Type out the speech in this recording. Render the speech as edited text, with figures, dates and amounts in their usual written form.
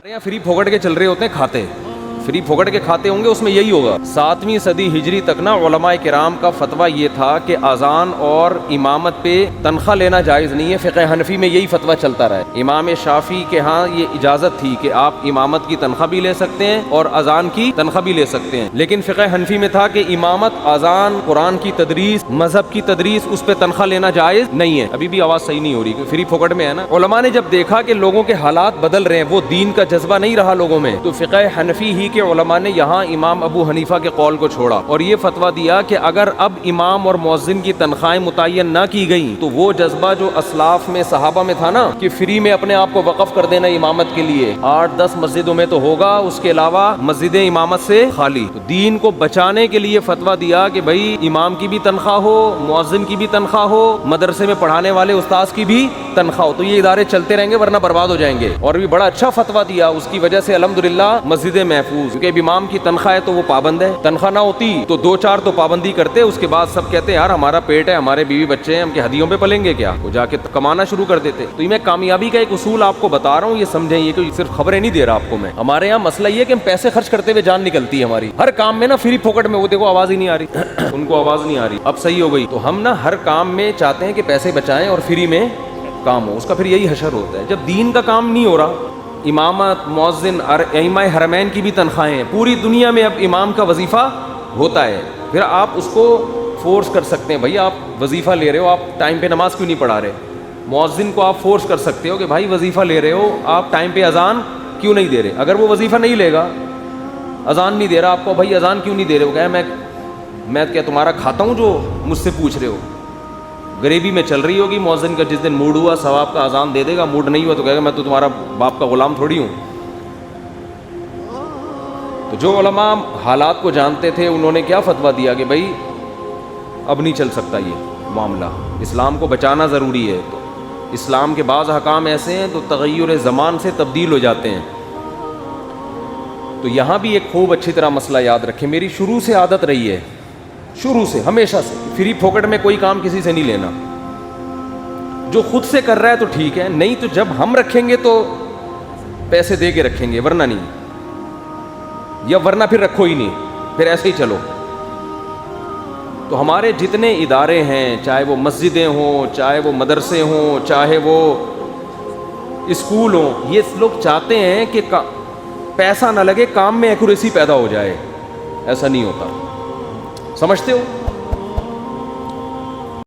यहाँ फ्री फोकट के चल रहे होते हैं खाते, फ्री फोकट के खाते होंगे, उसमें यही होगा। 7वीं सदी हिजरी तक ना उलमाए किराम का फतवा ये था कि अजान और इमामत पे तनख्वाह लेना जायज़ नहीं है। फ़िक़्ह हनफी में यही फतवा चलता रहा है। इमाम शाफ़ी के यहाँ ये इजाज़त थी कि आप इमामत की तनख्वाह भी ले सकते हैं और अजान की तनख्वाह भी ले सकते हैं, लेकिन फ़िक़्ह हनफी में था कि इमामत, अजान, कुरान की तदरीस, मज़हब की तदरीस, उस पर तनख्वाह लेना जायज़ नहीं है। अभी भी आवाज़ सही नहीं हो रही, फ्री फोकट में है ना। उलमा ने जब देखा कि लोगों के हालात बदल रहे हैं, वो दीन का जज्बा नहीं रहा लोगों में, तो फ़िक़्ह हनफी ही के उलमा ने यहाँ इमाम अबू हनीफा के कौल को छोड़ा और ये फतवा दिया कि अगर अब इमाम और मुअज्जिन की तनख्वाहें मुतय्यन ना की गई तो वो जज्बा जो असलाफ में, सहाबा में था ना कि फ्री में अपने आप को वक़फ़ कर देना इमामत के लिए, 8-10 मस्जिदों में तो होगा, उसके अलावा मस्जिदें इमामत से खाली। तो दीन को बचाने के लिए फतवा दिया कि भाई इमाम की भी तनख्वाह हो, मुअज्जिन की भी तनख्वाह हो, मदरसे में पढ़ाने वाले उस्ताद की भी तनख्वाह हो, तो ये इदारे चलते रहेंगे वरना बर्बाद हो जाएंगे। और भी बड़ा अच्छा फतवा दिया, उसकी वजह से अल्हम्दुलिल्लाह मस्जिदें महफूज, क्योंकि इमाम की तनख्वाह है तो वो पाबंद है। तनख्वाह ना होती तो 2-4 तो पाबंदी करते, उसके बाद सब कहते यार हमारा पेट है, हमारे बीवी बच्चे हैं, हम क्या हदियों पे पलेंगे क्या, वो जाके कमाना शुरू कर देते। तो ये मैं कामयाबी का एक उसूल आपको बता रहा हूँ, ये समझें, ये कोई सिर्फ खबरें नहीं दे रहा आपको मैं। हमारे यहाँ मसला ये कि हम पैसे खर्च करते हुए जान निकलती है हमारी, हर काम में ना फ्री फोकट में। वो देखो आवाज़ ही नहीं आ रही उनको आवाज़ नहीं आ रही, अब सही हो गई। तो हम ना हर काम में चाहते हैं कि पैसे बचाएं और फ्री में काम हो, उसका फिर यही हशर होता है। जब दीन का काम नहीं हो रहा, इमामत, मुअज्जिन और इमाम हरमैन की भी तनख्वाहें हैं, पूरी दुनिया में अब इमाम का वजीफ़ा होता है, फिर आप उसको फोर्स कर सकते हैं, भाई आप वजीफ़ा ले रहे हो, आप टाइम पे नमाज क्यों नहीं पढ़ा रहे। मुअज्जिन को आप फोर्स कर सकते हो कि भाई वजीफ़ा ले रहे हो, आप टाइम पे अजान क्यों नहीं दे रहे। अगर वो वजीफ़ा नहीं लेगा, अजान नहीं दे रहा आपको, भाई अजान क्यों नहीं दे रहे हो, क्या मैं क्या तुम्हारा खाता हूँ जो मुझसे पूछ रहे हो। गरीबी में चल रही होगी, मुअज्जिन का जिस दिन मूड हुआ सवाब का अजान दे देगा, मूड नहीं हुआ तो कहेगा मैं तो तुम्हारा बाप का गुलाम थोड़ी हूँ। तो जो उलमा हालात को जानते थे उन्होंने क्या फतवा दिया कि भाई अब नहीं चल सकता ये मामला, इस्लाम को बचाना ज़रूरी है। तो इस्लाम के बाज़ अहकाम ऐसे हैं तो तग़य्युर ज़मान से तब्दील हो जाते हैं। तो यहाँ भी एक खूब अच्छी तरह मसला याद रखें, मेरी शुरू से आदत रही है, शुरू से हमेशा से, फ्री फोकट में कोई काम किसी से नहीं लेना। जो खुद से कर रहा है तो ठीक है, नहीं तो जब हम रखेंगे तो पैसे दे के रखेंगे, वरना नहीं, या वरना फिर रखो ही नहीं, फिर ऐसे ही चलो। तो हमारे जितने इदारे हैं, चाहे वो मस्जिदें हों, चाहे वो मदरसे हों, चाहे वो स्कूल हों, ये लोग चाहते हैं कि पैसा ना लगे, काम में एक्यूरेसी पैदा हो जाए। ऐसा नहीं होता, समझते हो।